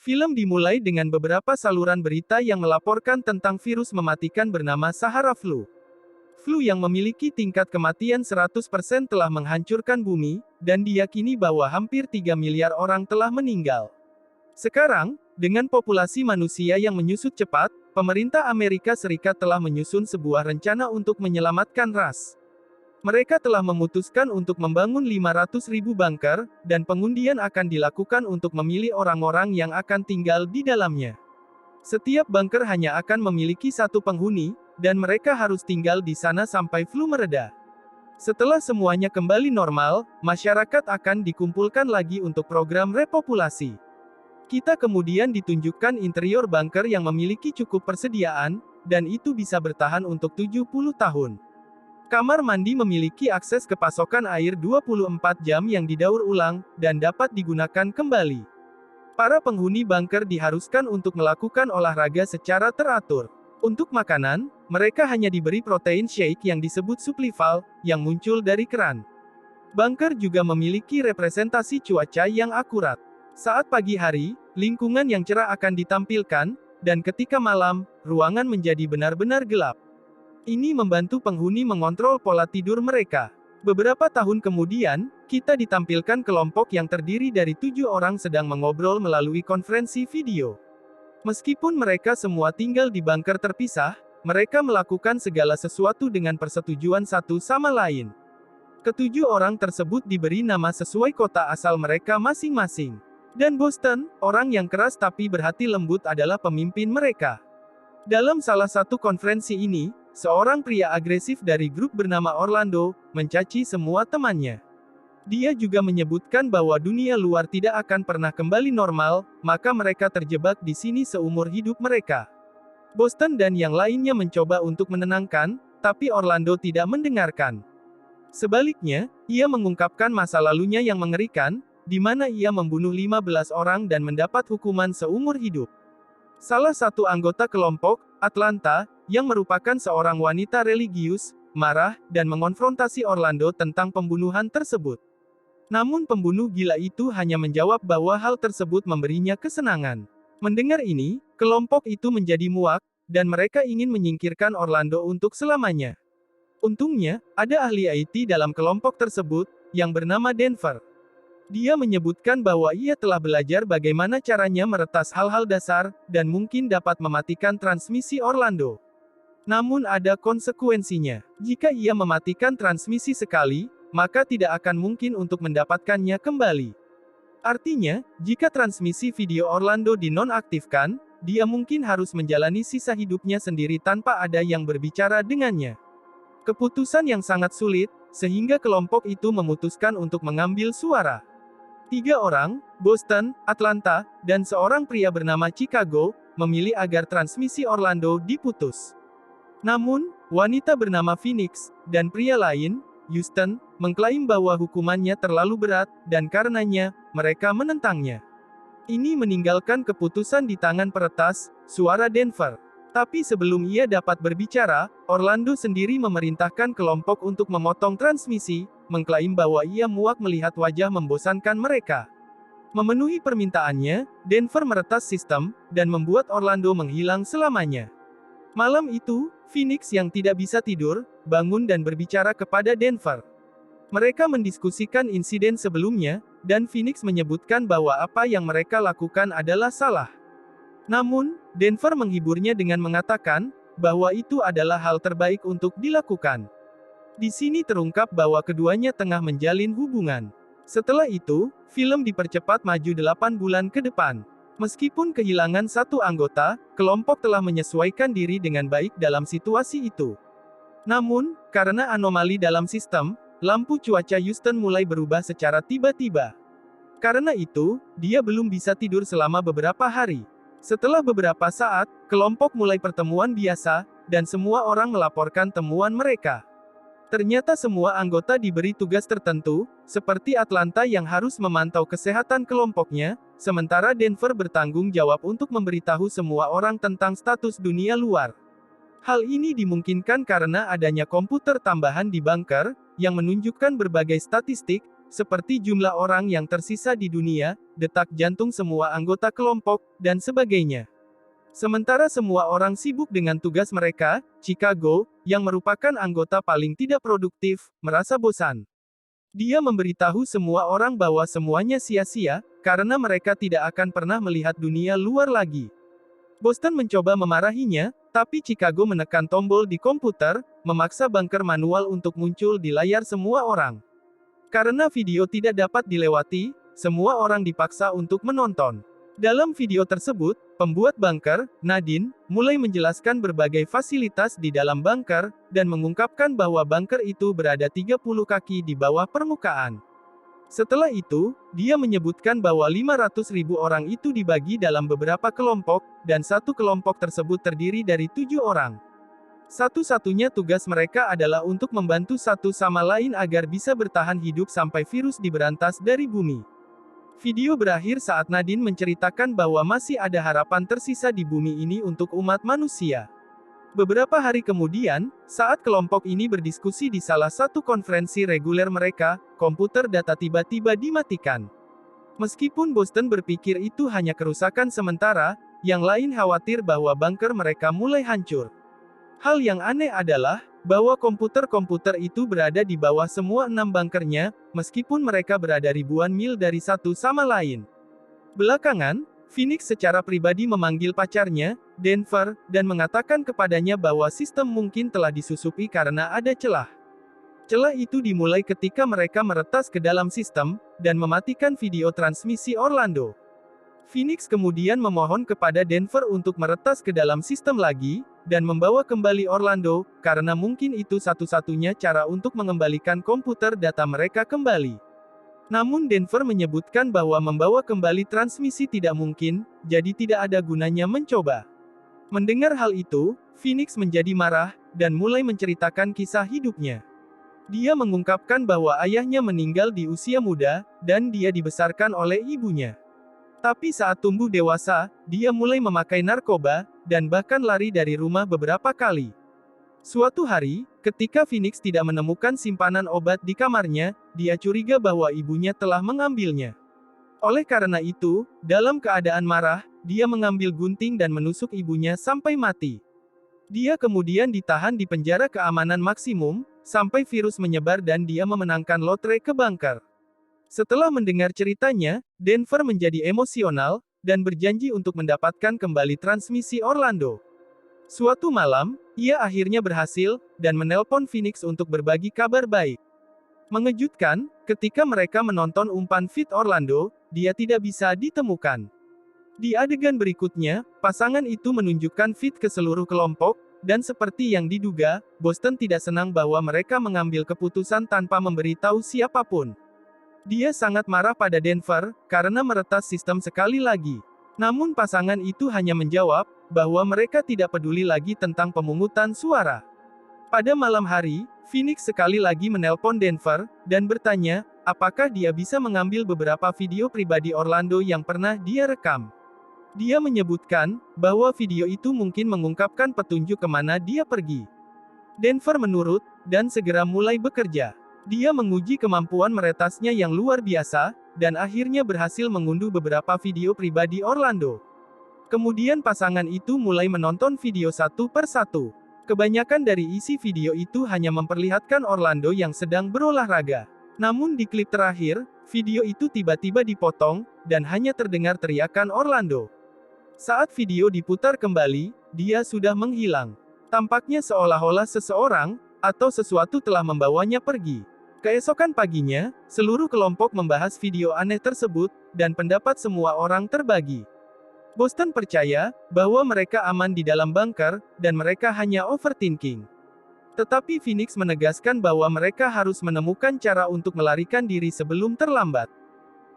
Film dimulai dengan beberapa saluran berita yang melaporkan tentang virus mematikan bernama Sahara Flu. Flu yang memiliki tingkat kematian 100% telah menghancurkan bumi, dan diyakini bahwa hampir 3 miliar orang telah meninggal. Sekarang, dengan populasi manusia yang menyusut cepat, pemerintah Amerika Serikat telah menyusun sebuah rencana untuk menyelamatkan ras. Mereka telah memutuskan untuk membangun 500.000 bunker, dan pengundian akan dilakukan untuk memilih orang-orang yang akan tinggal di dalamnya. Setiap bunker hanya akan memiliki satu penghuni, dan mereka harus tinggal di sana sampai flu mereda. Setelah semuanya kembali normal, masyarakat akan dikumpulkan lagi untuk program repopulasi. Kita kemudian ditunjukkan interior bunker yang memiliki cukup persediaan, dan itu bisa bertahan untuk 70 tahun. Kamar mandi memiliki akses ke pasokan air 24 jam yang didaur ulang, dan dapat digunakan kembali. Para penghuni bunker diharuskan untuk melakukan olahraga secara teratur. Untuk makanan, mereka hanya diberi protein shake yang disebut Suplival, yang muncul dari keran. Bunker juga memiliki representasi cuaca yang akurat. Saat pagi hari, lingkungan yang cerah akan ditampilkan, dan ketika malam, ruangan menjadi benar-benar gelap. Ini membantu penghuni mengontrol pola tidur mereka. Beberapa tahun kemudian, kita ditampilkan kelompok yang terdiri dari 7 orang sedang mengobrol melalui konferensi video. Meskipun mereka semua tinggal di bunker terpisah, mereka melakukan segala sesuatu dengan persetujuan satu sama lain. Ketujuh orang tersebut diberi nama sesuai kota asal mereka masing-masing. Dan Boston, orang yang keras tapi berhati lembut adalah pemimpin mereka. Dalam salah satu konferensi ini, seorang pria agresif dari grup bernama Orlando, mencaci semua temannya. Dia juga menyebutkan bahwa dunia luar tidak akan pernah kembali normal, maka mereka terjebak di sini seumur hidup mereka. Boston dan yang lainnya mencoba untuk menenangkan, tapi Orlando tidak mendengarkan. Sebaliknya, ia mengungkapkan masa lalunya yang mengerikan, di mana ia membunuh 15 orang dan mendapat hukuman seumur hidup. Salah satu anggota kelompok, Atlanta, yang merupakan seorang wanita religius, marah, dan mengonfrontasi Orlando tentang pembunuhan tersebut. Namun pembunuh gila itu hanya menjawab bahwa hal tersebut memberinya kesenangan. Mendengar ini, kelompok itu menjadi muak, dan mereka ingin menyingkirkan Orlando untuk selamanya. Untungnya, ada ahli IT dalam kelompok tersebut, yang bernama Denver. Dia menyebutkan bahwa ia telah belajar bagaimana caranya meretas hal-hal dasar, dan mungkin dapat mematikan transmisi Orlando. Namun ada konsekuensinya. Jika ia mematikan transmisi sekali, maka tidak akan mungkin untuk mendapatkannya kembali. Artinya, jika transmisi video Orlando dinonaktifkan, dia mungkin harus menjalani sisa hidupnya sendiri tanpa ada yang berbicara dengannya. Keputusan yang sangat sulit, sehingga kelompok itu memutuskan untuk mengambil suara. 3 orang, Boston, Atlanta, dan seorang pria bernama Chicago, memilih agar transmisi Orlando diputus. Namun, wanita bernama Phoenix, dan pria lain, Houston, mengklaim bahwa hukumannya terlalu berat, dan karenanya, mereka menentangnya. Ini meninggalkan keputusan di tangan peretas, suara Denver. Tapi sebelum ia dapat berbicara, Orlando sendiri memerintahkan kelompok untuk memotong transmisi, mengklaim bahwa ia muak melihat wajah membosankan mereka. Memenuhi permintaannya, Denver meretas sistem, dan membuat Orlando menghilang selamanya. Malam itu, Phoenix yang tidak bisa tidur, bangun dan berbicara kepada Denver. Mereka mendiskusikan insiden sebelumnya, dan Phoenix menyebutkan bahwa apa yang mereka lakukan adalah salah. Namun, Denver menghiburnya dengan mengatakan, bahwa itu adalah hal terbaik untuk dilakukan. Di sini terungkap bahwa keduanya tengah menjalin hubungan. Setelah itu, film dipercepat maju 8 bulan ke depan. Meskipun kehilangan satu anggota, kelompok telah menyesuaikan diri dengan baik dalam situasi itu. Namun, karena anomali dalam sistem, lampu cuaca Houston mulai berubah secara tiba-tiba. Karena itu, dia belum bisa tidur selama beberapa hari. Setelah beberapa saat, kelompok mulai pertemuan biasa, dan semua orang melaporkan temuan mereka. Ternyata semua anggota diberi tugas tertentu, seperti Atlanta yang harus memantau kesehatan kelompoknya, sementara Denver bertanggung jawab untuk memberitahu semua orang tentang status dunia luar. Hal ini dimungkinkan karena adanya komputer tambahan di bunker, yang menunjukkan berbagai statistik, seperti jumlah orang yang tersisa di dunia, detak jantung semua anggota kelompok, dan sebagainya. Sementara semua orang sibuk dengan tugas mereka, Chicago, yang merupakan anggota paling tidak produktif, merasa bosan. Dia memberitahu semua orang bahwa semuanya sia-sia, karena mereka tidak akan pernah melihat dunia luar lagi. Boston mencoba memarahinya, tapi Chicago menekan tombol di komputer, memaksa bunker manual untuk muncul di layar semua orang. Karena video tidak dapat dilewati, semua orang dipaksa untuk menonton. Dalam video tersebut, pembuat bunker, Nadine, mulai menjelaskan berbagai fasilitas di dalam bunker, dan mengungkapkan bahwa bunker itu berada 30 kaki di bawah permukaan. Setelah itu, dia menyebutkan bahwa 500.000 orang itu dibagi dalam beberapa kelompok, dan satu kelompok tersebut terdiri dari 7 orang. Satu-satunya tugas mereka adalah untuk membantu satu sama lain agar bisa bertahan hidup sampai virus diberantas dari bumi. Video berakhir saat Nadine menceritakan bahwa masih ada harapan tersisa di bumi ini untuk umat manusia. Beberapa hari kemudian, saat kelompok ini berdiskusi di salah satu konferensi reguler mereka, komputer data tiba-tiba dimatikan. Meskipun Boston berpikir itu hanya kerusakan sementara, yang lain khawatir bahwa bunker mereka mulai hancur. Hal yang aneh adalah, bahwa komputer-komputer itu berada di bawah semua 6 bunkernya, meskipun mereka berada ribuan mil dari satu sama lain. Belakangan, Phoenix secara pribadi memanggil pacarnya, Denver, dan mengatakan kepadanya bahwa sistem mungkin telah disusupi karena ada celah. Celah itu dimulai ketika mereka meretas ke dalam sistem, dan mematikan video transmisi Orlando. Phoenix kemudian memohon kepada Denver untuk meretas ke dalam sistem lagi, dan membawa kembali Orlando, karena mungkin itu satu-satunya cara untuk mengembalikan komputer data mereka kembali. Namun Denver menyebutkan bahwa membawa kembali transmisi tidak mungkin, jadi tidak ada gunanya mencoba. Mendengar hal itu, Phoenix menjadi marah, dan mulai menceritakan kisah hidupnya. Dia mengungkapkan bahwa ayahnya meninggal di usia muda, dan dia dibesarkan oleh ibunya. Tapi saat tumbuh dewasa, dia mulai memakai narkoba, dan bahkan lari dari rumah beberapa kali. Suatu hari, ketika Phoenix tidak menemukan simpanan obat di kamarnya, dia curiga bahwa ibunya telah mengambilnya. Oleh karena itu, dalam keadaan marah, dia mengambil gunting dan menusuk ibunya sampai mati. Dia kemudian ditahan di penjara keamanan maksimum, sampai virus menyebar dan dia memenangkan lotre ke bunker. Setelah mendengar ceritanya, Denver menjadi emosional, dan berjanji untuk mendapatkan kembali transmisi Orlando. Suatu malam, ia akhirnya berhasil, dan menelpon Phoenix untuk berbagi kabar baik. Mengejutkan, ketika mereka menonton umpan feed Orlando, dia tidak bisa ditemukan. Di adegan berikutnya, pasangan itu menunjukkan feed ke seluruh kelompok, dan seperti yang diduga, Boston tidak senang bahwa mereka mengambil keputusan tanpa memberitahu siapapun. Dia sangat marah pada Denver, karena meretas sistem sekali lagi. Namun pasangan itu hanya menjawab, bahwa mereka tidak peduli lagi tentang pemungutan suara. Pada malam hari, Phoenix sekali lagi menelpon Denver, dan bertanya, apakah dia bisa mengambil beberapa video pribadi Orlando yang pernah dia rekam. Dia menyebutkan, bahwa video itu mungkin mengungkapkan petunjuk kemana dia pergi. Denver menurut, dan segera mulai bekerja. Dia menguji kemampuan meretasnya yang luar biasa, dan akhirnya berhasil mengunduh beberapa video pribadi Orlando. Kemudian pasangan itu mulai menonton video satu per satu. Kebanyakan dari isi video itu hanya memperlihatkan Orlando yang sedang berolahraga. Namun di klip terakhir, video itu tiba-tiba dipotong, dan hanya terdengar teriakan Orlando. Saat video diputar kembali, dia sudah menghilang. Tampaknya seolah-olah seseorang, atau sesuatu telah membawanya pergi. Keesokan paginya, seluruh kelompok membahas video aneh tersebut, dan pendapat semua orang terbagi. Boston percaya, bahwa mereka aman di dalam bunker, dan mereka hanya overthinking. Tetapi Phoenix menegaskan bahwa mereka harus menemukan cara untuk melarikan diri sebelum terlambat.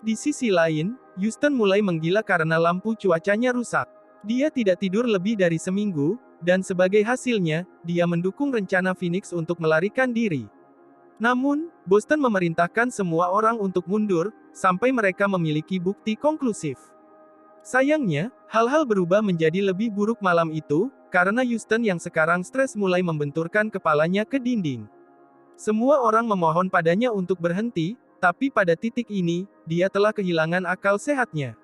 Di sisi lain, Houston mulai menggila karena lampu cuacanya rusak. Dia tidak tidur lebih dari seminggu, dan sebagai hasilnya, dia mendukung rencana Phoenix untuk melarikan diri. Namun, Boston memerintahkan semua orang untuk mundur, sampai mereka memiliki bukti konklusif. Sayangnya, hal-hal berubah menjadi lebih buruk malam itu, karena Houston yang sekarang stres mulai membenturkan kepalanya ke dinding. Semua orang memohon padanya untuk berhenti, tapi pada titik ini, dia telah kehilangan akal sehatnya.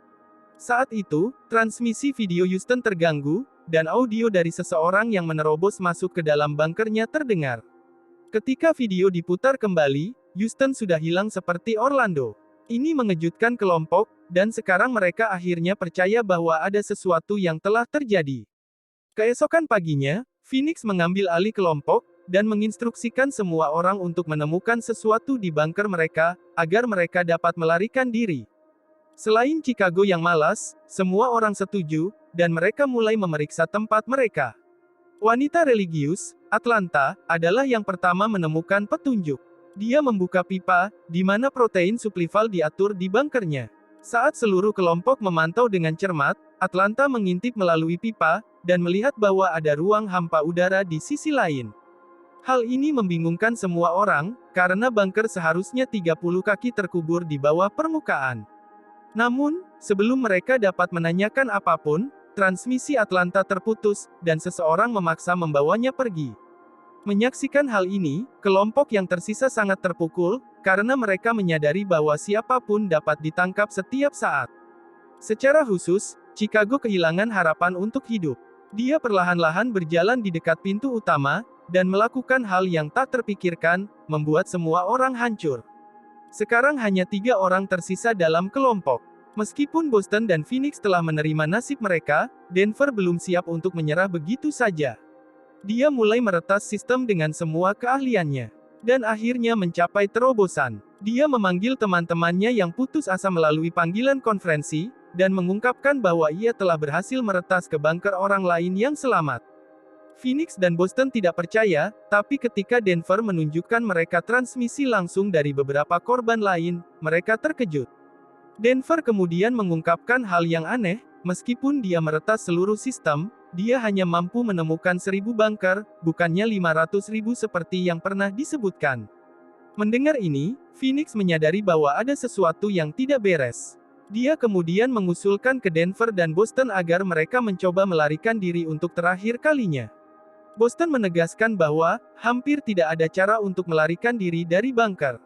Saat itu, transmisi video Houston terganggu, dan audio dari seseorang yang menerobos masuk ke dalam bunkernya terdengar. Ketika video diputar kembali, Houston sudah hilang seperti Orlando. Ini mengejutkan kelompok, dan sekarang mereka akhirnya percaya bahwa ada sesuatu yang telah terjadi. Keesokan paginya, Phoenix mengambil alih kelompok, dan menginstruksikan semua orang untuk menemukan sesuatu di bunker mereka, agar mereka dapat melarikan diri. Selain Chicago yang malas, semua orang setuju, dan mereka mulai memeriksa tempat mereka. Wanita religius, Atlanta, adalah yang pertama menemukan petunjuk. Dia membuka pipa, di mana protein suplival diatur di bunkernya. Saat seluruh kelompok memantau dengan cermat, Atlanta mengintip melalui pipa, dan melihat bahwa ada ruang hampa udara di sisi lain. Hal ini membingungkan semua orang, karena bunker seharusnya 30 kaki terkubur di bawah permukaan. Namun, sebelum mereka dapat menanyakan apapun, transmisi Atlanta terputus, dan seseorang memaksa membawanya pergi. Menyaksikan hal ini, kelompok yang tersisa sangat terpukul, karena mereka menyadari bahwa siapapun dapat ditangkap setiap saat. Secara khusus, Chicago kehilangan harapan untuk hidup. Dia perlahan-lahan berjalan di dekat pintu utama, dan melakukan hal yang tak terpikirkan, membuat semua orang hancur. Sekarang hanya 3 orang tersisa dalam kelompok. Meskipun Boston dan Phoenix telah menerima nasib mereka, Denver belum siap untuk menyerah begitu saja. Dia mulai meretas sistem dengan semua keahliannya. Dan akhirnya mencapai terobosan. Dia memanggil teman-temannya yang putus asa melalui panggilan konferensi, dan mengungkapkan bahwa ia telah berhasil meretas ke bunker orang lain yang selamat. Phoenix dan Boston tidak percaya, tapi ketika Denver menunjukkan mereka transmisi langsung dari beberapa korban lain, mereka terkejut. Denver kemudian mengungkapkan hal yang aneh, meskipun dia meretas seluruh sistem, dia hanya mampu menemukan 1000 bunker, bukannya 500.000 seperti yang pernah disebutkan. Mendengar ini, Phoenix menyadari bahwa ada sesuatu yang tidak beres. Dia kemudian mengusulkan ke Denver dan Boston agar mereka mencoba melarikan diri untuk terakhir kalinya. Boston menegaskan bahwa, hampir tidak ada cara untuk melarikan diri dari bunker.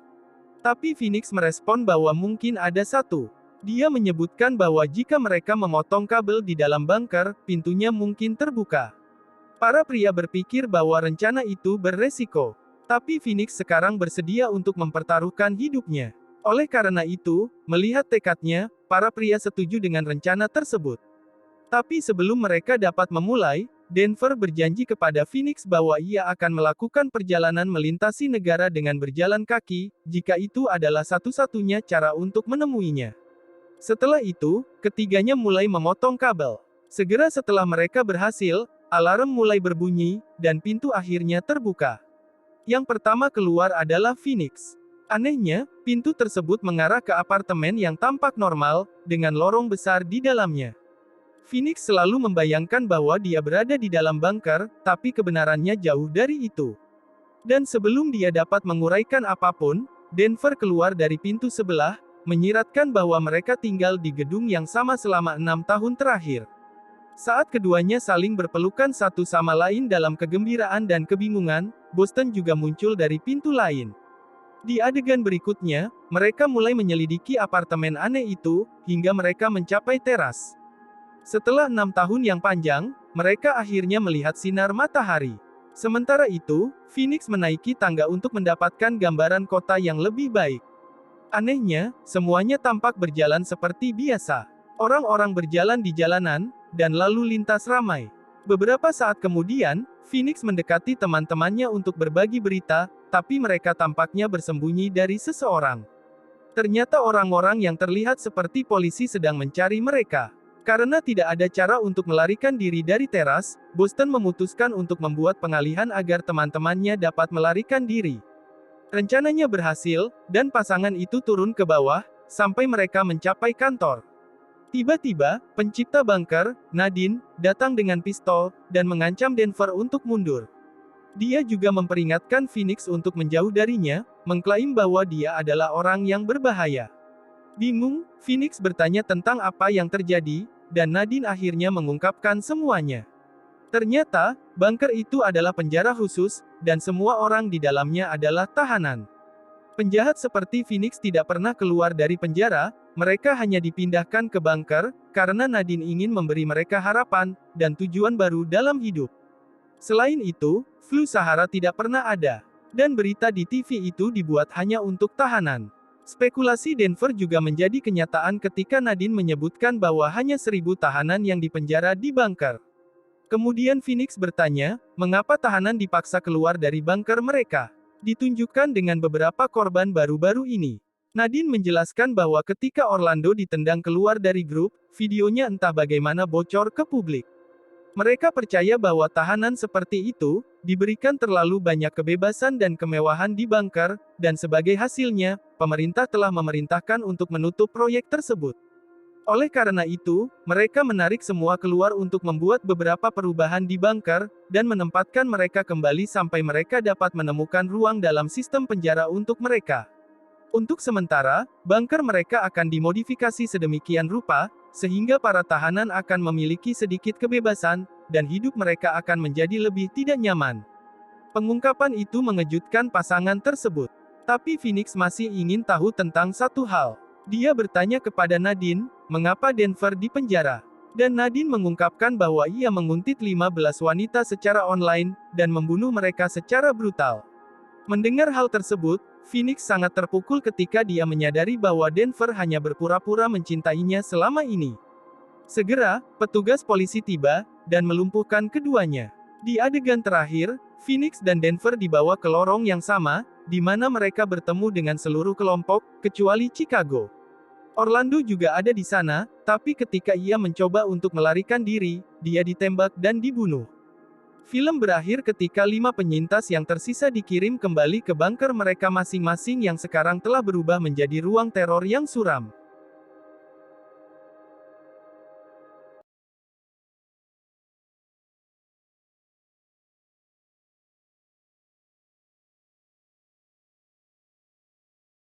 Tapi Phoenix merespon bahwa mungkin ada satu. Dia menyebutkan bahwa jika mereka memotong kabel di dalam bunker, pintunya mungkin terbuka. Para pria berpikir bahwa rencana itu beresiko. Tapi Phoenix sekarang bersedia untuk mempertaruhkan hidupnya. Oleh karena itu, melihat tekadnya, para pria setuju dengan rencana tersebut. Tapi sebelum mereka dapat memulai, Denver berjanji kepada Phoenix bahwa ia akan melakukan perjalanan melintasi negara dengan berjalan kaki, jika itu adalah satu-satunya cara untuk menemuinya. Setelah itu, ketiganya mulai memotong kabel. Segera setelah mereka berhasil, alarm mulai berbunyi, dan pintu akhirnya terbuka. Yang pertama keluar adalah Phoenix. Anehnya, pintu tersebut mengarah ke apartemen yang tampak normal, dengan lorong besar di dalamnya. Phoenix selalu membayangkan bahwa dia berada di dalam bunker, tapi kebenarannya jauh dari itu. Dan sebelum dia dapat menguraikan apapun, Denver keluar dari pintu sebelah, menyiratkan bahwa mereka tinggal di gedung yang sama selama 6 tahun terakhir. Saat keduanya saling berpelukan satu sama lain dalam kegembiraan dan kebingungan, Boston juga muncul dari pintu lain. Di adegan berikutnya, mereka mulai menyelidiki apartemen aneh itu, hingga mereka mencapai teras. Setelah 6 tahun yang panjang, mereka akhirnya melihat sinar matahari. Sementara itu, Phoenix menaiki tangga untuk mendapatkan gambaran kota yang lebih baik. Anehnya, semuanya tampak berjalan seperti biasa. Orang-orang berjalan di jalanan, dan lalu lintas ramai. Beberapa saat kemudian, Phoenix mendekati teman-temannya untuk berbagi berita, tapi mereka tampaknya bersembunyi dari seseorang. Ternyata orang-orang yang terlihat seperti polisi sedang mencari mereka. Karena tidak ada cara untuk melarikan diri dari teras, Boston memutuskan untuk membuat pengalihan agar teman-temannya dapat melarikan diri. Rencananya berhasil, dan pasangan itu turun ke bawah, sampai mereka mencapai kantor. Tiba-tiba, pencipta bunker, Nadine, datang dengan pistol, dan mengancam Denver untuk mundur. Dia juga memperingatkan Phoenix untuk menjauh darinya, mengklaim bahwa dia adalah orang yang berbahaya. Bingung, Phoenix bertanya tentang apa yang terjadi, dan Nadine akhirnya mengungkapkan semuanya. Ternyata, bunker itu adalah penjara khusus, dan semua orang di dalamnya adalah tahanan. Penjahat seperti Phoenix tidak pernah keluar dari penjara, mereka hanya dipindahkan ke bunker, karena Nadine ingin memberi mereka harapan, dan tujuan baru dalam hidup. Selain itu, flu Sahara tidak pernah ada. Dan berita di TV itu dibuat hanya untuk tahanan. Spekulasi Denver juga menjadi kenyataan ketika Nadine menyebutkan bahwa hanya 1.000 tahanan yang dipenjara di bunker. Kemudian Phoenix bertanya, mengapa tahanan dipaksa keluar dari bunker mereka? Ditunjukkan dengan beberapa korban baru-baru ini. Nadine menjelaskan bahwa ketika Orlando ditendang keluar dari grup, videonya entah bagaimana bocor ke publik. Mereka percaya bahwa tahanan seperti itu, diberikan terlalu banyak kebebasan dan kemewahan di bunker, dan sebagai hasilnya, pemerintah telah memerintahkan untuk menutup proyek tersebut. Oleh karena itu, mereka menarik semua keluar untuk membuat beberapa perubahan di bunker, dan menempatkan mereka kembali sampai mereka dapat menemukan ruang dalam sistem penjara untuk mereka. Untuk sementara, bunker mereka akan dimodifikasi sedemikian rupa, sehingga para tahanan akan memiliki sedikit kebebasan, dan hidup mereka akan menjadi lebih tidak nyaman. Pengungkapan itu mengejutkan pasangan tersebut. Tapi Phoenix masih ingin tahu tentang satu hal. Dia bertanya kepada Nadine, mengapa Denver dipenjara? Dan Nadine mengungkapkan bahwa ia menguntit 15 wanita secara online, dan membunuh mereka secara brutal. Mendengar hal tersebut, Phoenix sangat terpukul ketika dia menyadari bahwa Denver hanya berpura-pura mencintainya selama ini. Segera, petugas polisi tiba, dan melumpuhkan keduanya. Di adegan terakhir, Phoenix dan Denver dibawa ke lorong yang sama, di mana mereka bertemu dengan seluruh kelompok, kecuali Chicago. Orlando juga ada di sana, tapi ketika ia mencoba untuk melarikan diri, dia ditembak dan dibunuh. Film berakhir ketika 5 penyintas yang tersisa dikirim kembali ke bunker mereka masing-masing yang sekarang telah berubah menjadi ruang teror yang suram.